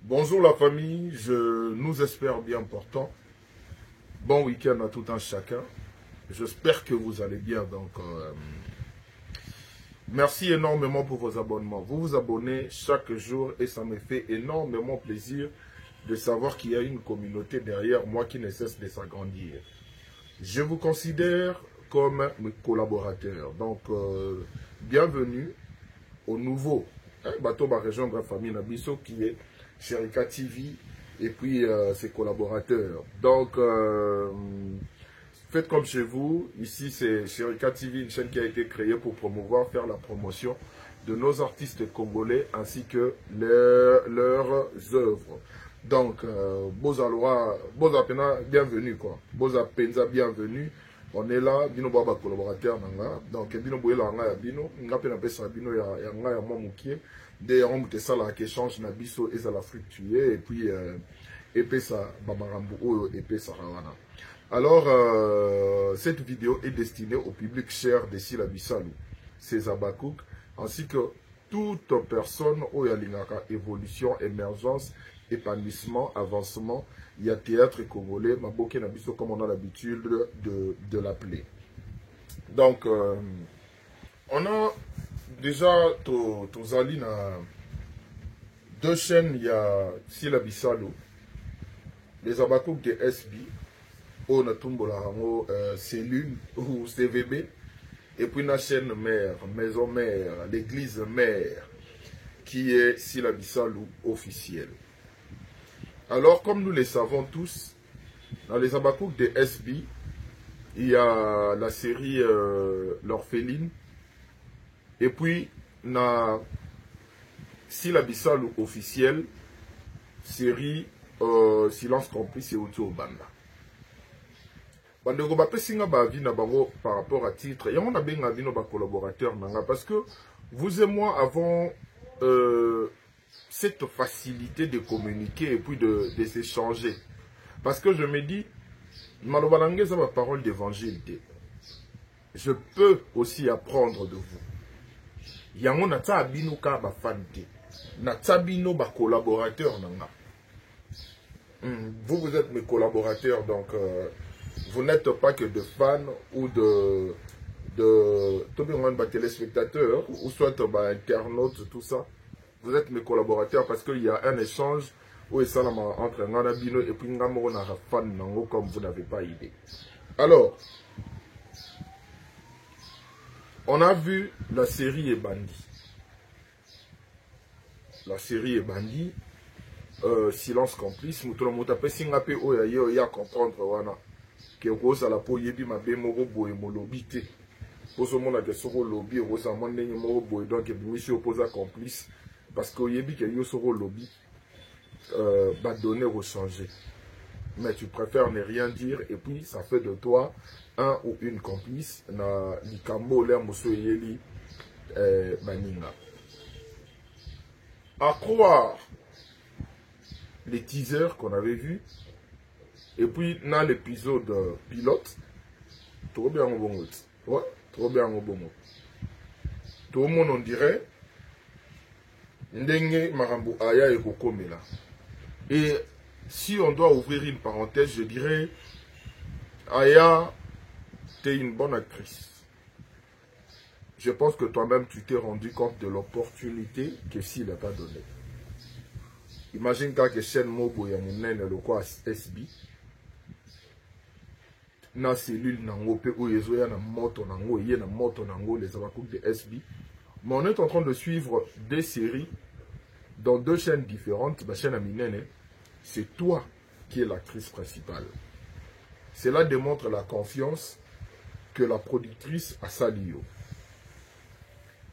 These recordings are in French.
Bonjour la famille, je nous espère bien portant. Bon week-end à tout un chacun. J'espère que vous allez bien. Merci énormément pour vos abonnements. Vous vous abonnez chaque jour et ça me fait énormément plaisir de savoir qu'il y a une communauté derrière moi qui ne cesse de s'agrandir. Je vous considère comme mes collaborateurs. Bienvenue au nouveau bateau va rejoindre la famille Nabiso qui est Sherika TV et puis ses collaborateurs. Faites comme chez vous. Ici, c'est Sherika TV, une chaîne qui a été créée pour promouvoir, faire la promotion de nos artistes congolais ainsi que leurs œuvres. Boza Pena, bienvenue quoi. Boza Penza, bienvenue. On est là, bino baba collaborateur nanga. Donc bino boyela nga ya bino, nga pe na pesa bino ya nga ya mwa mukie. De on te sala que change na biso ezala fructueux et puis epesa bamarambu oyo epesa rawana. Alors cette vidéo est destinée au public cher de Sila Bissalu, ses Abakouk, ainsi que toute personne où il y a l'ingaka évolution, émergence, épanouissement, avancement. Il y a théâtre congolais, Maboké Nabiso, comme on a l'habitude de l'appeler. Donc, on a déjà tous allés dans deux chaînes. Il y a Sila Bissalu, les Abakouk de SB, on a Tumbola cellule ou CVB, et puis la chaîne mère, maison mère, l'église mère, qui est Sila Bissalu officielle. Alors, comme nous le savons tous, dans les Abakouk de SB, il y a la série L'Orpheline, et puis, na Sila Bissalu officielle, série Silence Complice et Auto Banda. Bandeko bapesinga ba vie na bango par rapport à titre. Et on a bien nos collaborateurs parce que vous et moi avons cette facilité de communiquer et puis de s'échanger. Parce que je me dis, Malobalangue c'est ma parole d'évangile. Je peux aussi apprendre de vous. Yango na ta abino ka ba fante. Na ta bino ba collaborateurs nanga. Vous êtes mes collaborateurs donc vous n'êtes pas que de fans ou de téléspectateurs ou soit internautes, tout ça. Vous êtes mes collaborateurs parce qu'il y a un échange où ça entre Nganabino et puis Ngamoro na fan nango comme vous n'avez pas idée. Alors, on a vu la série Ebandi. La série Ebandi, Silence Complice, nous avons tapé Singapé Oya comprendre wana. Que Rosa la po yebi mabe moko boye molobi te. Pour ce monde que soro lobby Rosa mande ni moko boye donc monsieur opposa complice parce que yebi que yo soro lobby va donner au changer. Mais tu préfères ne rien dire et puis ça fait de toi un ou une complice na likambo le muso yeli baninga. À croire les teasers qu'on avait vus. Et puis, dans l'épisode pilote, trop bien au bon mot. Ouais, trop bien au bon mot. Tout le monde on dirait, Ndenge Marambo Aya et Kokomela. Et si on doit ouvrir une parenthèse, je dirais, Aya, t'es une bonne actrice. Je pense que toi-même, tu t'es rendu compte de l'opportunité que s'il n'a pas donné. Imagine quand que chaîne Mobo ya Mounen le quoi SB. Na cellule nango pe oyezo ya na moto nango yé na moto nango les Abakouk de SB. Mais on est en train de suivre des séries dans deux chaînes différentes. La chaîne Aminene, c'est toi qui es l'actrice principale. Cela démontre la confiance que la productrice a salio.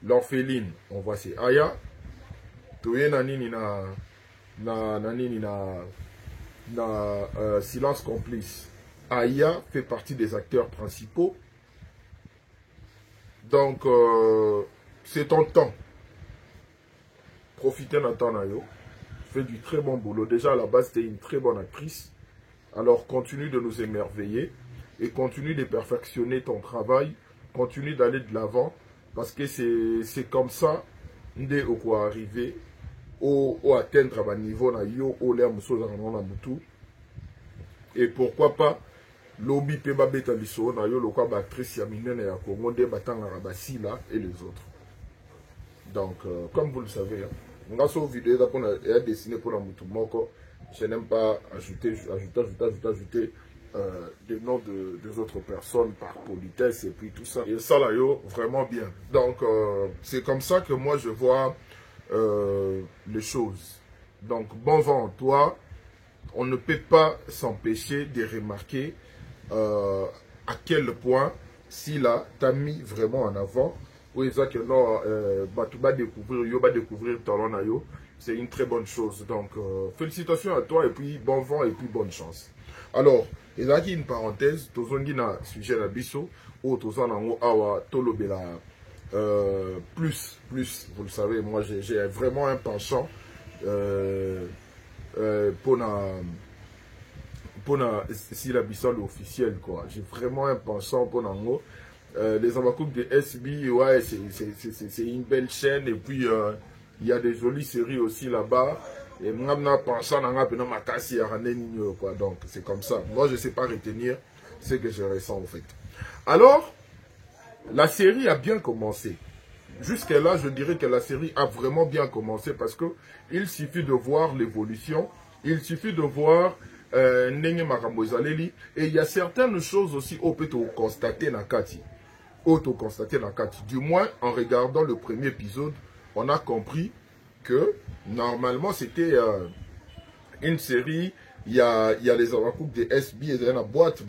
L'Orpheline, on voit c'est Aya. Toye na nini na Silence Complice. Aya fait partie des acteurs principaux. Donc, c'est ton temps. Profitez d'un temps, Nayo. Fais du très bon boulot. Déjà, à la base, tu es une très bonne actrice. Alors, continue de nous émerveiller et continue de perfectionner ton travail. Continue d'aller de l'avant parce que c'est comme ça, Ndé Oko arrivé au atteindre un niveau na yo au l'air muso za na mutu. Et pourquoi pas lobby pe ba beta liso na yo lokwa ba actrice ya minene ya Congo de batanga Rabasila et les autres. Donc comme vous le savez, on a sur vidéo là pour a dessiné pour la mutu moko. Je n'aime pas ajouter des noms des autres personnes par politesse et puis tout ça. Et ça là yo vraiment bien. Donc c'est comme ça que moi je vois les choses. Donc bon vent en toi. On ne peut pas s'empêcher de remarquer à quel point si là t'as mis vraiment en avant ou que non tu vas découvrir talent na yo, c'est une très bonne chose. Donc félicitations à toi et puis bon vent et puis bonne chance. Alors il y a une parenthèse, tozongi na sujet na biso ou tozana ngo awa tolobela plus vous le savez, moi j'ai vraiment un penchant pour si la bissole officielle quoi. J'ai vraiment un penchant pour Nango. Les Amakouk de SB, ouais, c'est une belle chaîne et puis il y a des jolies séries aussi là-bas. Et moi, pensant quoi. Donc c'est comme ça. Moi, je ne sais pas retenir ce que je ressens en fait. Alors, la série a bien commencé. Jusqu'à là, je dirais que la série a vraiment bien commencé parce que il suffit de voir l'évolution, il suffit de voir Nenge Makambo Ezaleli, et il y a certaines choses aussi au peut constater Nakati. Du moins, en regardant le premier épisode, on a compris que normalement c'était une série. Il y a les Avakouk de SB et la boîte,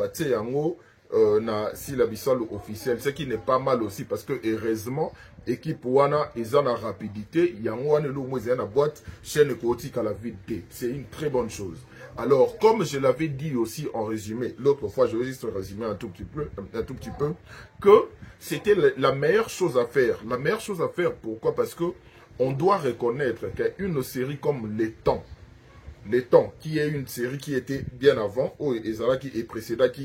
na si la bissole officielle, ce qui n'est pas mal aussi parce que heureusement équipe wana ils ont la rapidité, il y a une boîte chaîne écotique à la vidéo, c'est une très bonne chose. Alors comme je l'avais dit aussi en résumé l'autre fois, je vais juste résumer un tout petit peu que c'était la meilleure chose à faire. Pourquoi? Parce que on doit reconnaître qu'une série comme Les Temps, qui est une série qui était bien avant, qui est précédée,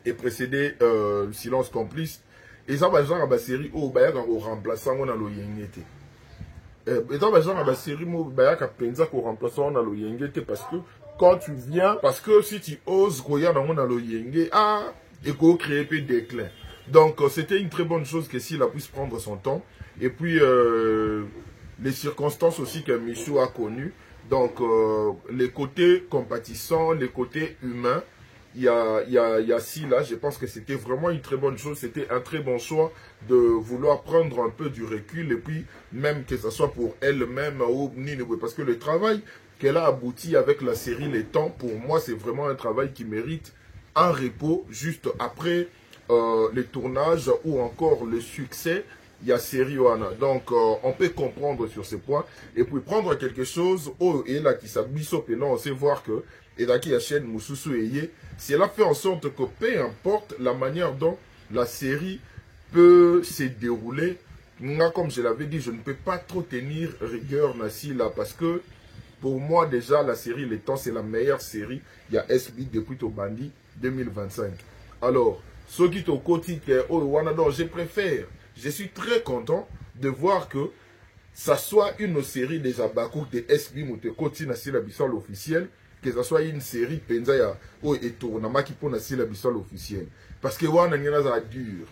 et précédé Silence Complice, et ça va genre à série au remplaçant on a le yengete. Et ça va genre à série au remplaçant on a le yengete parce que quand tu viens, parce que si tu oses regarder on a le yenge, et qu'on crée peu déclin. Donc c'était une très bonne chose que s'il a pu prendre son temps. Et puis les circonstances aussi que Michou a connues. Donc les côtés compatissants, les côtés humains. Il y a si là, je pense que c'était vraiment une très bonne chose, c'était un très bon choix de vouloir prendre un peu du recul et puis même que ce soit pour elle-même ou parce que le travail qu'elle a abouti avec la série Les Temps, pour moi c'est vraiment un travail qui mérite un repos juste après les tournages ou encore le succès. Il y a série Wana. Donc on peut comprendre sur ce point et puis prendre quelque chose et là qui s'abisse au pénon, on sait voir que et là qui achète Moussousou Eye, cela fait en sorte que peu importe la manière dont la série peut se dérouler, moi, comme je l'avais dit, je ne peux pas trop tenir rigueur Nassi là parce que pour moi déjà la série Les Temps c'est la meilleure série. Il y a SB depuis Tobandi 2025. Alors, ce qui est au quotidien, je préfère. Je suis très content de voir que ça soit une série des Abakouk de SB Moutekoti na la bissole officielle, que ça soit une série Penzaya ou et tournament qui pour la bissole officielle. Parce que wana ngena za dur.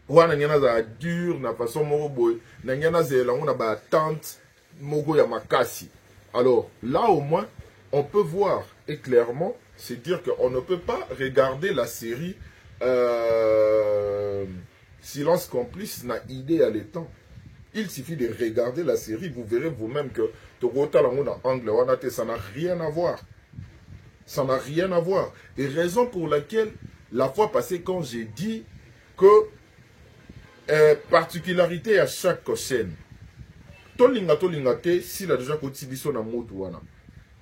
Wana ngena za dur na façon moroboy, na ngena zela on a ba tante mogo ya makasi. Alors là au moins on peut voir et clairement c'est dire qu'on ne peut pas regarder la série Silence Complice n'a idée à l'étang. Il suffit de regarder la série, vous verrez vous-même que ça n'a rien à voir. Ça n'a rien à voir. Et raison pour laquelle, la fois passée, quand j'ai dit que particularité à chaque chaîne, tolingate, si la déjà kotibiso na motuana,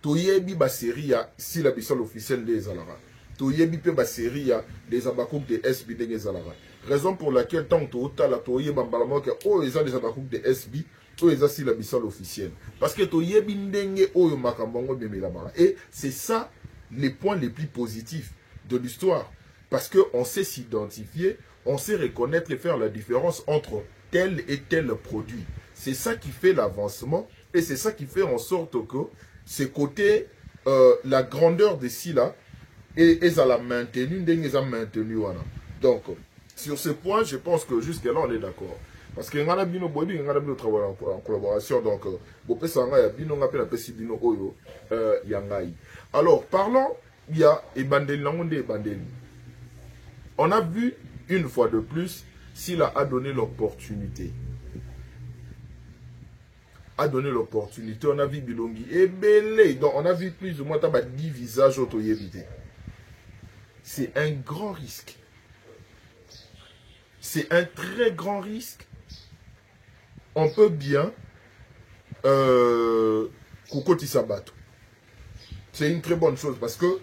toyebi ba série ya si la bissole officielle des alara. Toyebi pe ba série ya des abakouk de SB des alara. Raison pour laquelle tant que la toye bambalamo que ils ont des abakouk de SB, ils ont si la bissole officielle. Parce que toyebi ndenge oyo makambongo bemelamara. Et c'est ça les points les plus positifs de l'histoire. Parce qu'on sait s'identifier, on sait reconnaître et faire la différence entre tel et tel produit. C'est ça qui fait l'avancement et c'est ça qui fait en sorte que ces côtés, la grandeur de là et ils la maintenu, ils ont maintenu. Donc, sur ce point, je pense que jusqu'à là, on est d'accord. Parce que nous avons travaillé en collaboration. Donc, alors, parlons, il y a on a vu une fois de plus s'il a donné l'opportunité. A donné l'opportunité, on a vu Bilongi et Belé. Donc, on a vu plus ou moins 10 visages auto-évité. C'est un grand risque. C'est un très grand risque. On peut bien Kukoti Sabato. C'est une très bonne chose parce que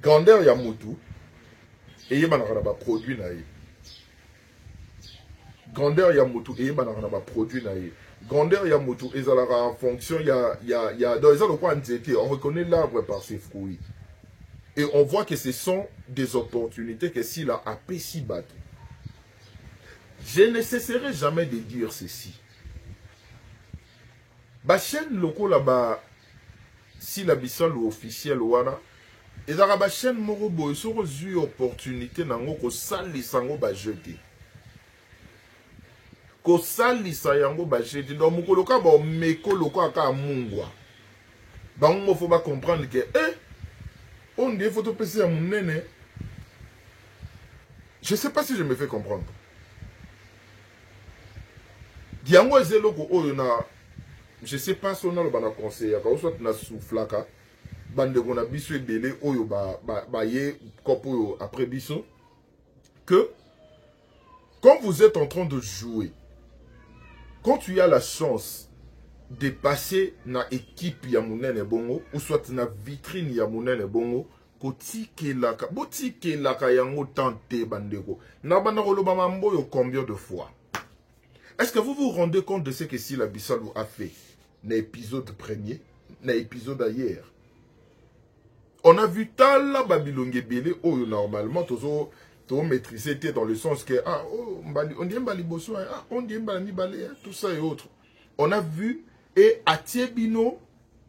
grandeur Yamutu et Yemanaraba produit naïe. Grandeur Yamutu et Yemanaraba produit naïe. Grandeur Yamutu et Zalara en fonction, il y a dans les endroits où on reconnaît l'arbre par ses fruits. Et on voit que ce sont des opportunités que s'il a appelé si battu. Je ne cesserai jamais de dire ceci. La chaîne locale là-bas, si la bissale officielle wana, et la chaîne morobo, ils ont eu opportunité nango ko sali sango ba jeter. Ko sali sayango ba jeter. Donc moko loka ba meko loka ka mungwa. Ba mo faut pas comprendre que on dit photo PC à mon nene. Je sais pas si je me fais comprendre. Diango ezeloko oyo na je sais pas si on a le bana conseil ka soit na souflaka bande gona biso ebele oyo ba ye kopo après biso que quand vous êtes en train de jouer, quand tu as la chance de passer na équipe ya munene bongo ou soit na vitrine ya munene bongo kotike laka botike laka yango tante bandeko na bana koloba mambo yo combien de fois. Est-ce que vous vous rendez compte de ce que si la Bissalou a fait dans l'épisode premier, dans l'épisode hier? On a vu Tala Babylongue Bélé, où normalement, tout maîtrisé dans le sens que, on dit Mbali Bosso, on dit Mbali Balé, tout ça et autres. On a vu, et Atiebino,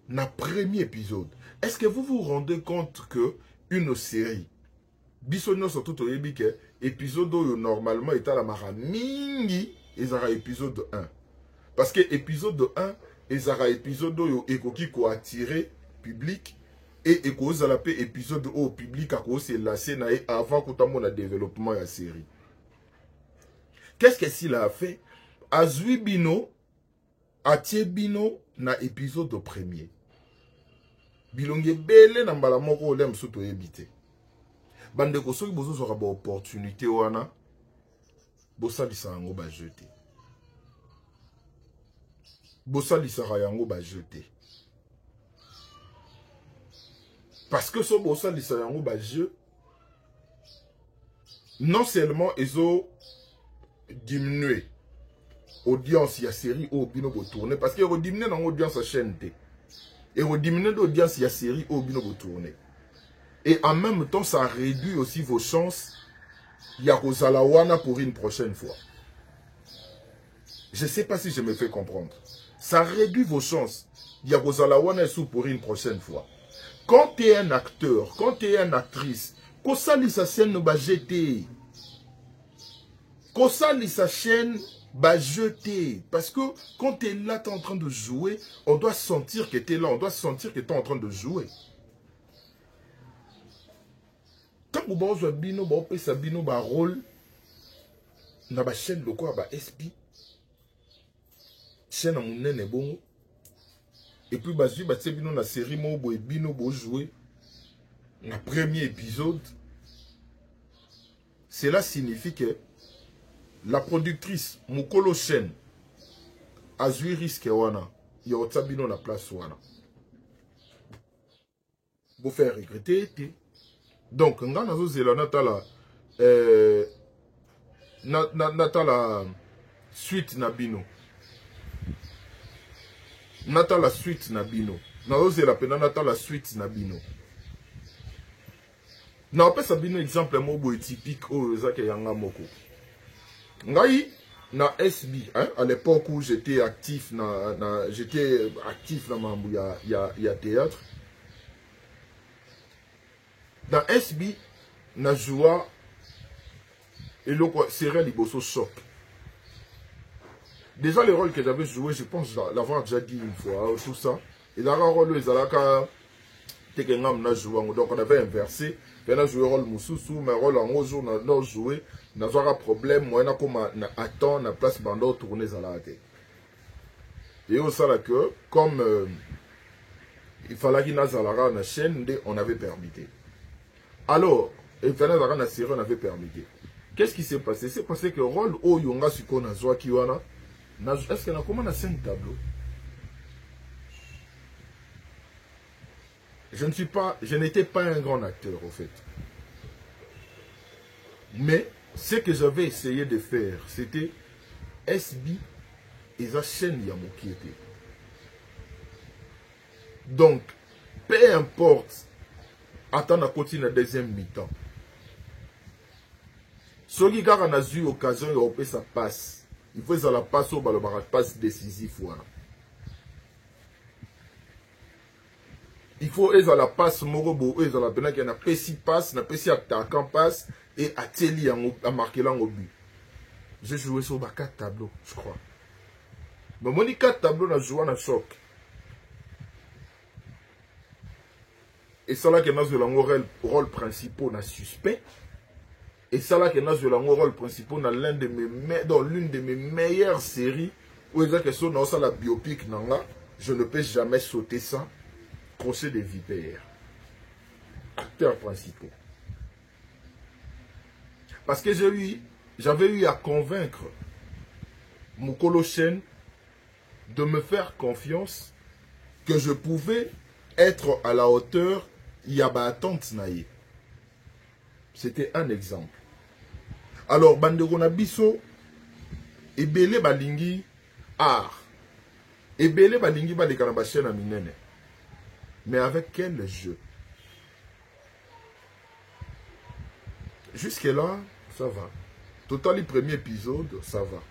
dans le premier épisode. Est-ce que vous vous rendez compte que une série, Bissonno surtout au Yébike, épisode où normalement est à la Maramingi, ils aura épisode 1. Parce que épisode 1, ils aura épisode où ils ont attiré public et ils ont appelé épisode où le public a commencé la scène avant qu'on ait le développement de la série. Qu'est-ce qu'il a fait? Azui Bino, Atie Bino, na épisode premier. Bilonge Bele na mbalamoko olem soto ebité. Bande ko soki bozo sera ba opportunité wana. Bosalisa yango ba jeter. Bosalisa yango ba jeter. Parce que ce bosalisa yango ba jeu, non seulement ils ont diminué audience ya série au bino bo tourner parce qu'ils ont diminué dans audience à chaîne T. Ils ont diminué l'audience ya série au bino bo tourner. Et en même temps ça réduit aussi vos chances. Yakozalawana pour une prochaine fois. Je ne sais pas si je me fais comprendre. Ça réduit vos chances. Yakozalawana pour une prochaine fois. Quand tu es un acteur, quand tu es une actrice, Kosali sa chaîne ba jeter. Kosali sa chaîne ba jeter. Parce que quand tu es là, tu es en train de jouer, on doit sentir que tu es là, on doit sentir que tu es en train de jouer. Quand vous avez bino, vous avez bino ba rôle na ba chaîne loko ba SP. Chaîne mon nene bon. Et puis ba ba bino na série mo bo bino bo jouer na premier épisode. Cela signifie que la productrice Mukolo chaîne a joué risque wana. Ya otabino na place wana. Vous faire regretter. Donc, nga nazo zela natala natala suite na bino. Natala suite na bino. Nazo zela pena natala suite na bino. Na opesa bino exemple mo boy typique o zake yanga moko. Ngai na SB, hein, à l'époque où j'étais actif dans mambo ya théâtre. Dans SB, na joua et le serait liboso choc. Déjà les rôles que j'avais joué, je pense l'avoir déjà dit une fois, tout ça. Et dans le rôle les alaka donc on avait inversé. On a joué rôle Moussoussou, mais rôle en haut jour, on a joué. On a joué un problème, moi, on a comme attend, on a place bandot tourner à la tête. Et au ça que, comme il fallait qu'il y ait une chaîne, on avait permuté. Alors, il fallait qu'il y ait une série, on avait permuté. Qu'est-ce qui s'est passé? C'est passé que le rôle où il y a ce qu'on a joué, est-ce qu'il y a comment 5 tableaux? Je n'étais pas un grand acteur, au fait. Mais ce que j'avais essayé de faire, c'était SB et la chaîne Yamokiete. Donc, peu importe, attendre à continuer la deuxième mi-temps. Ce qui a eu l'occasion de ça passe. Il faut que ça passe au passe décisif. Il faut que la passe morobo, que la peine qu'il y a un passe, un petit attaquant passe et Ateli a marqué là au but. J'ai joué sur 4 tableaux, je crois. Mais moi, 4 tableaux, j'ai joué en choc. Et ça là que nous avons le rôle principal dans suspect. Et ça là que nous avons le rôle principal dans l'une de mes meilleures séries où ils ont que dans la biopic je ne peux jamais sauter ça. Procès des vipères. Acteur principal. Parce que j'avais eu à convaincre Mokolo Chen de me faire confiance que je pouvais être à la hauteur Yaba Attente Naye. C'était un exemple. Alors, Bandeko Nabiso, Ebele Balingi, art. Ebele Balingi Badekanabachen à Minene. Mais avec quel jeu? Jusque-là, ça va. Total, le premier épisode, ça va.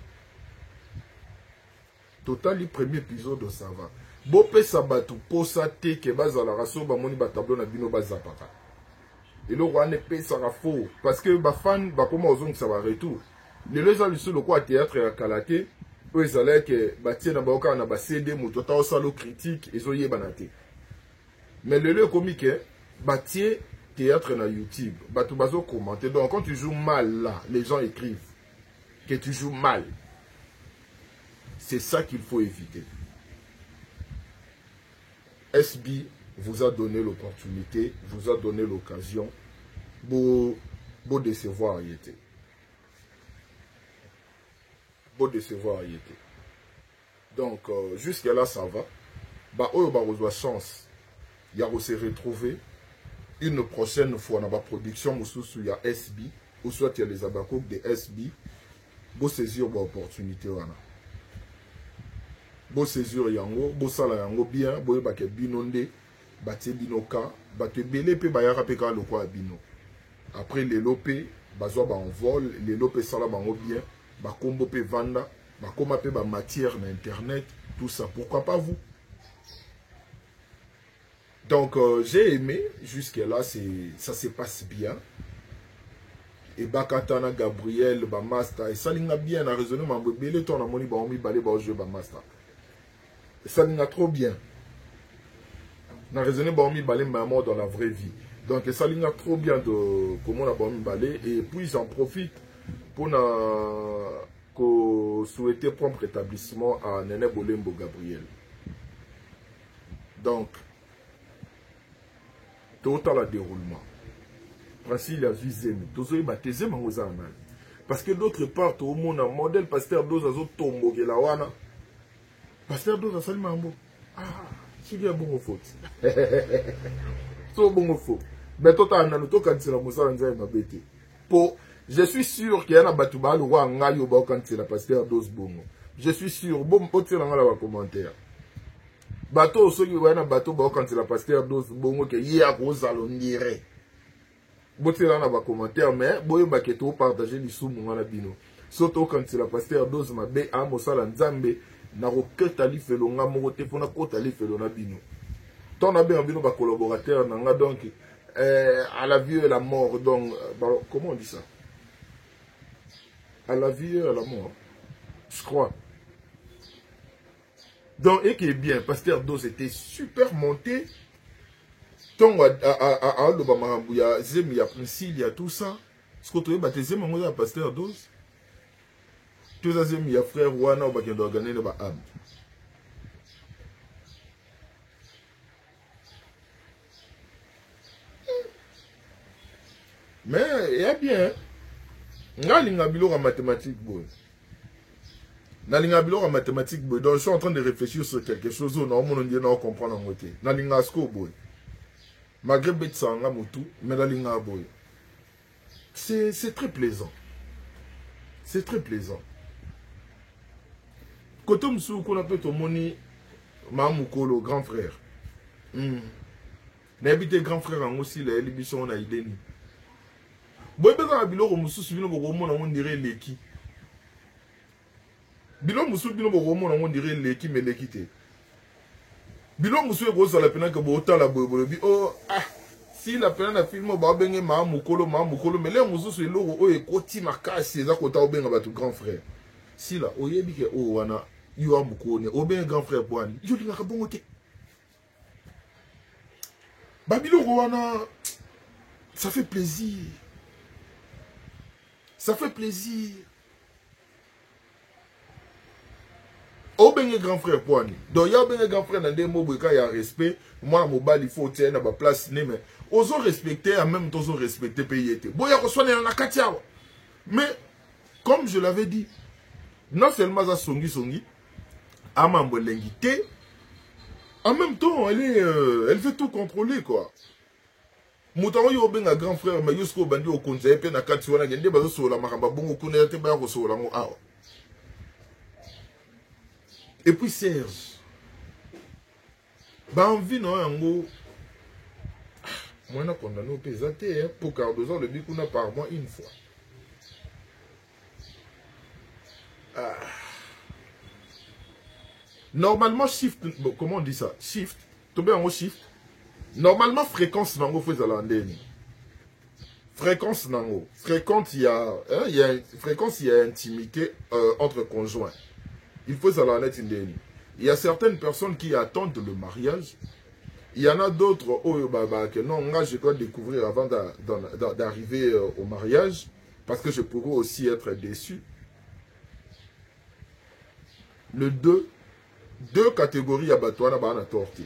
Total, le premier épisode, ça va. Bopé Sabatou, Posa Te, Kebaza la raso, Bamoni Batablo na Bino Bazapaka. Et le roi n'est pas ça faux. Parce que les fans, comment ils ça va retour. Les gens qui sont le théâtre et à Kalaté, eux, ils allaient que Batia Nabaoka na CD, Moutota Osalo critique, ils ont yébanate. Mais le lieu comique, Batia théâtre na YouTube, Batou Bazo commenter. Donc quand tu joues mal là, les gens écrivent que tu joues mal. C'est ça qu'il faut éviter. SB vous a donné l'opportunité, vous a donné l'occasion, beau décevoir y était. Beau décevoir y était. Donc, jusqu'à là, ça va. Bah, eux, bah, on a chance. Il y a aussi retrouvé une prochaine fois dans la production, il y a SB, ou soit il y a les abakouk de SB, beau saisir l'opportunité. Beau saisir yango, beau sala yango bien, beau bake binonde, bate binoka, bate belé pe bayara pe ka lokwa bino. Après les lopé, bazo ba en vol, les lopé sala bango bien, ba kombo pe vanda, ba koma pe ba matière na internet, tout ça. Pourquoi pas vous? Donc j'ai aimé, jusque là ça se passe bien. Et Bakatana Gabriel, ba master, et ça linga bien a raisonné, ma belé ton amoni ba omi balé ba jeu ba master. Ça n'a trop bien. On a raisonné Baomi Balé maman dans la vraie vie. Donc ça n'a trop bien de comment on a Baomi Balé. Et puis j'en profite pour souhaiter prompt rétablissement à Nene Bolembo Gabriel. Donc, total à déroulement. Principe il y a Zizemi. Parce que d'autre part, au monde, un modèle pasteur d'Ozazo Tombo Gelawana. Pasteur Doza Salimambo. Ah, c'est bien bon au faute. C'est bon au faute. Mais toi, tu as un autre candidat à bête. Je suis sûr qu'il y a un batouba, le roi Ngayo, quand c'est la pasteur Doz Bongo. Je suis sûr. Bon, tu as un commentaire. Bateau, ceux qui ont un bateau, quand c'est la pasteur Doz Bongo, qui y a gros alondiré. Bon, tu as un commentaire, mais bon, tu as partagé les sous, mon bino. Soto quand c'est la pasteur dose ma be a mosala nzambe na roketa li felo nga moko te pona kota li felo na bino. Ton a bien bino ba collaborateur na nga donc à la vie et à la mort donc comment on dit ça? À la vie et à la mort. Je crois. Donc et qui est bien pasteur dose était super monté. Ton a le bamarambu ya zemi ya principe ya tout ça. Ce que tu veux baptiser mon gars pasteur dose. Tous les amis, il frère Wana ou qui organiser le âme. Mais il y a bien. N'alingabilo en mathématiques boy. N'alingabilo en mathématiques boy. Donc je suis en train de réfléchir sur quelque chose où non mon Dieu non comprendre en côté. N'alingasko boy. Malgré bête sanga mutu, mais n'alinga boy. C'est très plaisant. C'est très plaisant. Côté Moussou, qu'on appelle ton moni, Mamoukolo, grand frère. N'habite grand frère en aussi, les bichons, on a idée. Boy, ben, à Bilo Moussou, si on dirait l'équipe. Bilo Moussou, on dirait l'équipe, mais l'équité. Bilo Moussou est gros à la peine que autant la boy, oh, ah, si la peine a filmé, Babengé, Mamoukolo, mais les Moussou, c'est l'eau, oh, et Koti Marca, c'est ça qu'on t'a bien à ton grand frère. Si là, oh, yébi que, oh, wana. You are Moukone, ou bien grand frère Boani. You dis la bon côté. Babilo Rwanda, ça fait plaisir. Ça fait plaisir. Ou bien grand frère Boani. Donc il y a bien grand frère dans des mots où il y a respect. Moi, mon bal, il faut tenir dans ma place. Mais osons respecter, en même temps, osons respecter pays. Bon, il y a reçu dans la Katia. Mais, comme je l'avais dit, non seulement ça songi. En même temps, elle veut tout contrôler, quoi. Moutaro yo ben un grand frère, mais yusko bandi au conseil, puis na katiwana gende bazo sur la maramba bongo kune te ba ko la ngo. Et puis Serge. Ba envie non yango. Moi na condamné au pesaté pour 42 ans le bikuna par mois une fois. Normalement, shift, comment on dit ça? Shift, tomber en haut shift. Normalement, fréquence nango fait à l'andenne. Fréquence nango. Fréquence, il y a fréquence, il y a intimité entre conjoints. Il faut à l'andenne. Il y a certaines personnes qui attendent le mariage. Il y en a d'autres, oh, que non, moi, je dois découvrir avant d'arriver au mariage. Parce que je pourrais aussi être déçu. Le 2 catégories à Batouana Bana Torti.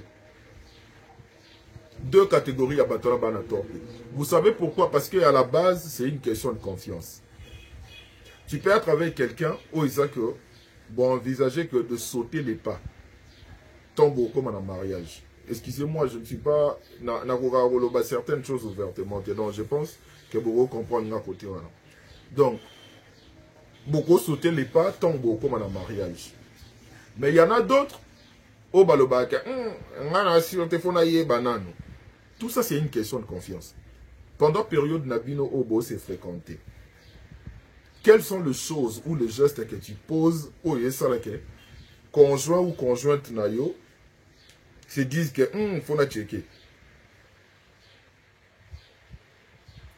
2 catégories à Batouana Bana Torti. Vous savez pourquoi? Parce qu'à la base, c'est une question de confiance. Tu peux être avec quelqu'un, oh Isaac, bon, envisager que de sauter les pas. Tombe comme en mariage. Excusez-moi, je ne suis pas. N'a certaines choses ouvertement. Donc, je pense que vous comprenez à côté. Donc, beaucoup sauter les pas, tombe comme en mariage. Mais il y en a d'autres. Au balobaka, tout ça, c'est une question de confiance. Pendant la période Nabino Obo s'est fréquenté. Quelles sont les choses ou les gestes que tu poses au Yesalake, conjoint ou conjointe Nayo, se disent que faut la checker.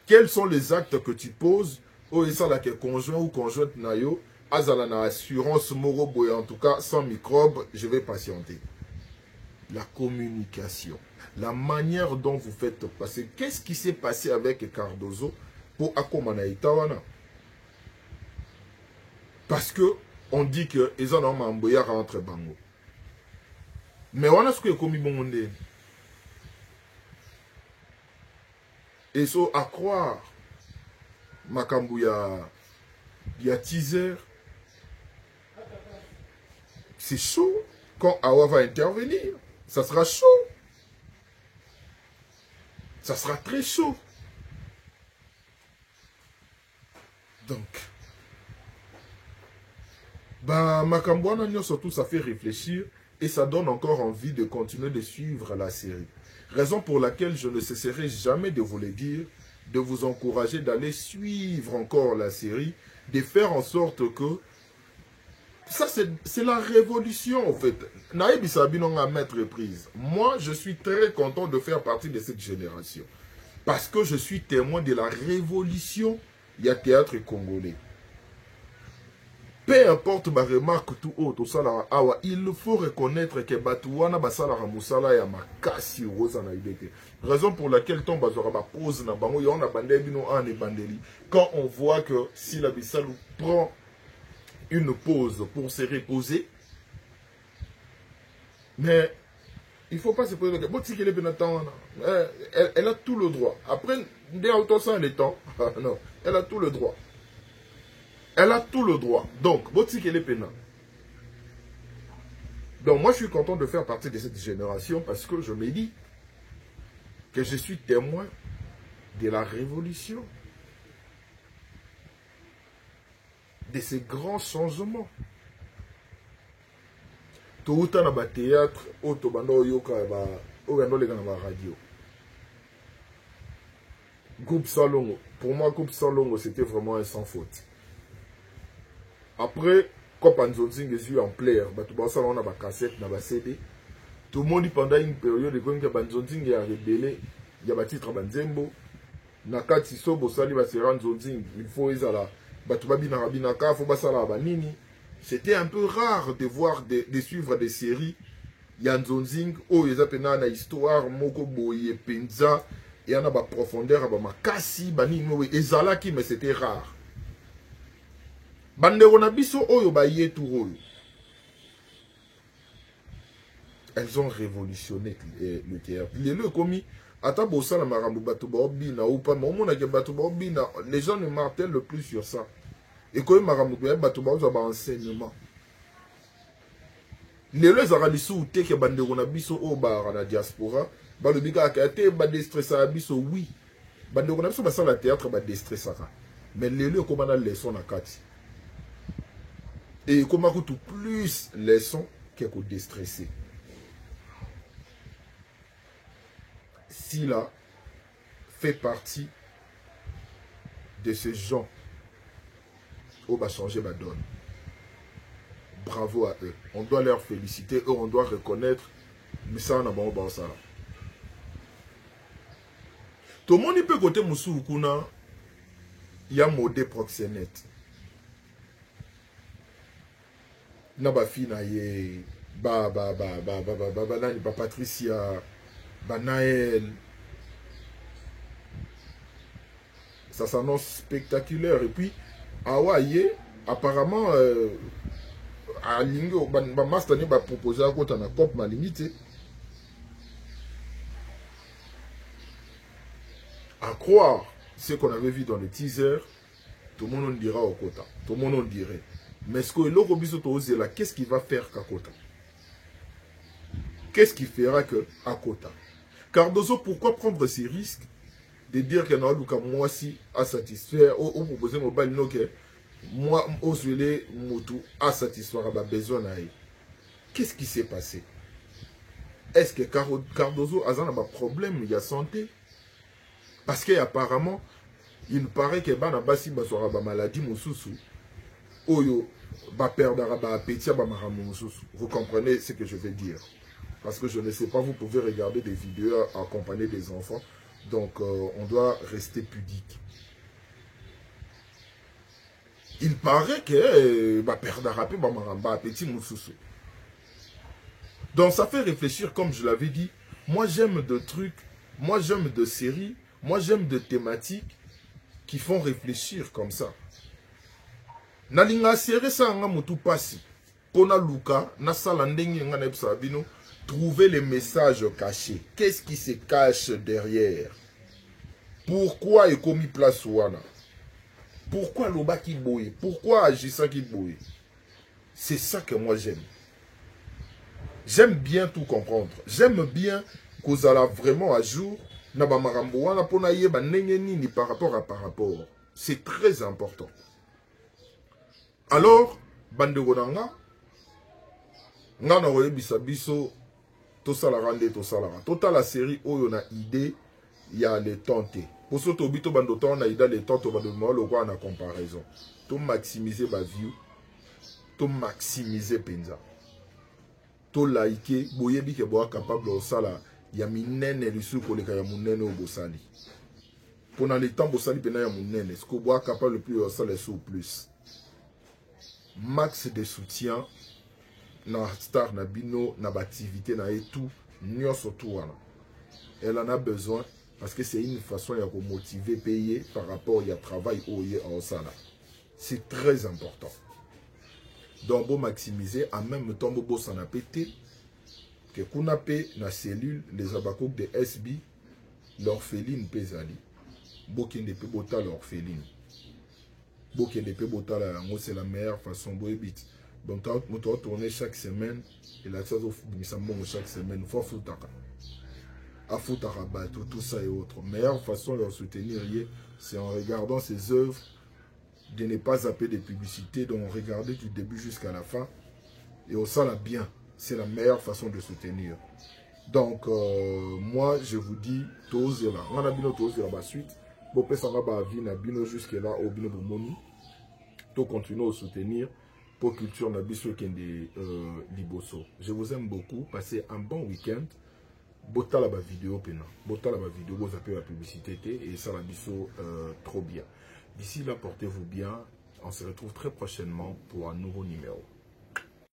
Quels sont les actes que tu poses au Yesalake, conjoint ou conjointe Nayo, Azalana assurance moro boy, en tout cas sans microbes, je vais patienter. La communication, la manière dont vous faites passer. Qu'est-ce qui s'est passé avec Cardozo pour Akomana Itawana? Parce que on dit que ils en ont mamboya rentre bango. Mais on a ce que commis bon monde. Et ça à croire, Makambouya, il y a teaser. C'est chaud. Quand Awa va intervenir, ça sera chaud. Ça sera très chaud. Donc, Makambouana, surtout, ça fait réfléchir et ça donne encore envie de continuer de suivre la série. Raison pour laquelle je ne cesserai jamais de vous le dire, de vous encourager d'aller suivre encore la série de faire en sorte que ça, c'est la révolution, en fait. Naïb Sabino à mettre prise. Moi, je suis très content de faire partie de cette génération. Parce que je suis témoin de la révolution du théâtre congolais. Peu importe ma remarque tout autre, il faut reconnaître que Batouana Basalara Moussala ya makasi rosa na idete. Raison pour laquelle ton bazora ba pose na bango ya on a bandé bino an et bandeli. Quand on voit que si la Bissalou prend une pause pour se reposer, mais il ne faut pas se poser la question. Elle a tout le droit. Après, dès autant ça, le temps, non, elle a tout le droit. Elle a tout le droit. Donc, donc moi, je suis content de faire partie de cette génération parce que je me dis que je suis témoin de la révolution, de ces grands changements. Tout le temps, théâtre, radio. Groupe Salongo. Pour moi, Groupe Salongo, c'était vraiment un sans faute. Après, quand Banzonzing est en plaire, on a des cassettes, des CD. Tout le monde, pendant une période, quand Banzonzing est rebellé, il y a des titres Banzembo. Nakati Sobo Sali Baseran Zonzing, il faut les ala. Batubabi Narabinaka, faut basala Banini. C'était un peu rare de voir, de suivre des séries. Yanzonzing, oh, ils appellent na histoire, Moko Boye, Penza, et y en a ba profondeur, ba makasi, banini, ezalaki, mais c'était rare. Bandero na biso oyo ba yetu. Elles ont révolutionné le théâtre. Les commis, ata bossa la marambo batuba obina ou pas, mais au monde batuba obina, les gens ne martèlent le plus sur ça. Et quand marambo batuba oza ba enseignement. Les arabisou te ke bandero na biso o ba na diaspora, ba le biga ka te ba déstressa biso oui. Bandero na biso ba la théâtre ba déstressa. Mais les comme na leçon na kati. Et comment tout plus leçon que déstressé. Sila fait partie de ces gens qui va changer ma donne. Bravo à eux. On doit leur féliciter, eux on doit reconnaître. Mais ça on a bon ça. Tout le monde peut côté Moussou Kuna, il y a modé proxénète. Naba fina ye ba Patricia ba Naël. Ça s'annonce spectaculaire. Et puis Hawaï apparemment à Lingo ba Mastani ba proposer à côté na pop ma limite. À croire ce qu'on avait vu dans le teaser, tout le monde dira au quota. Tout le monde dirait. Mais ce que l'autre bisoto là, qu'est-ce qu'il va faire Kakota? Qu'est-ce qui fera que Akota? Cardozo, pourquoi prendre ces risques de dire que moi si à satisfaire ou proposer mon bal que moi oswele mutu à satisfaire à besoin naï? Qu'est-ce qui s'est passé? Est-ce que Cardozo a un problème de santé? Parce qu'apparemment il paraît que bana basi basora ba maladie mususu oyo ba perdre ba appétit ba maramu mususu. Vous comprenez ce que je veux dire? Parce que je ne sais pas, vous pouvez regarder des vidéos accompagnées des enfants. Donc, on doit rester pudique. Il paraît que bah perdre bah appétit mususu. Donc, ça fait réfléchir, comme je l'avais dit. Moi, j'aime de trucs, moi, j'aime de séries, moi, j'aime de thématiques qui font réfléchir comme ça. Nalinga série ça nga mutu pasi. Pona luka na sala ndenge nga na bino. Trouver les messages cachés. Qu'est-ce qui se cache derrière? Pourquoi est commis place wana? Pourquoi Loba qui boye? Pourquoi Agissa qui boye? C'est ça que moi j'aime. J'aime bien tout comprendre. J'aime bien qu'on a vraiment à jour. Naba marambo wana pona yeba ndenge nini par rapport. C'est très important. Alors, bande gonanga, ngana oyebisa biso. Tout ça la rende, tout ça la rende. Toute la série où on a idée, il y a les tentés. Pour ce tobi to bando temps on a ida les temps to bando mo le quoi en comparaison. To maximiser ba view, to maximiser penza. To liker, boyebi ke boa capable o sala ya minene lisu ko le ka ya munene o bosali. Pendant les temps bosali pena ya munene, ce ko boa capable le plus o sala sous plus. Max de soutien na star na bino na activité na et tout, nyonso tout wana. Elle en a besoin parce que c'est une façon de motiver, payer par rapport au travail au sala. C'est très important. Donc, vous maximiser, en même temps, vous s'en pété que vous avez dans la cellule, les abakouk de SB, l'orpheline pesali. Vous qui ne pouvez pas l'orpheline. Vous qui ne pouvez pas c'est la meilleure façon de vivre. Donc, vous tournez chaque semaine, et la chose chaque semaine, il faut foutre. À foutre tout ça et autres. Meilleure façon de le soutenir, c'est en regardant ses œuvres, de ne pas zapper des publicités, donc regarder du début jusqu'à la fin. Et au ça, bien, c'est la meilleure façon de soutenir. Donc, moi, je vous dis, tous là. On a bien tous là, suite. Bon, ça va vie, bino jusqu'à là, au bino bomoni. Tout continuer à soutenir pour culture na biso kende liboso. Je vous aime beaucoup. Passez un bon week-end. Bota la vidéo pena. Bota la vidéo, vous appelez la publicité et ça la biso trop bien. D'ici là, portez-vous bien. On se retrouve très prochainement pour un nouveau numéro.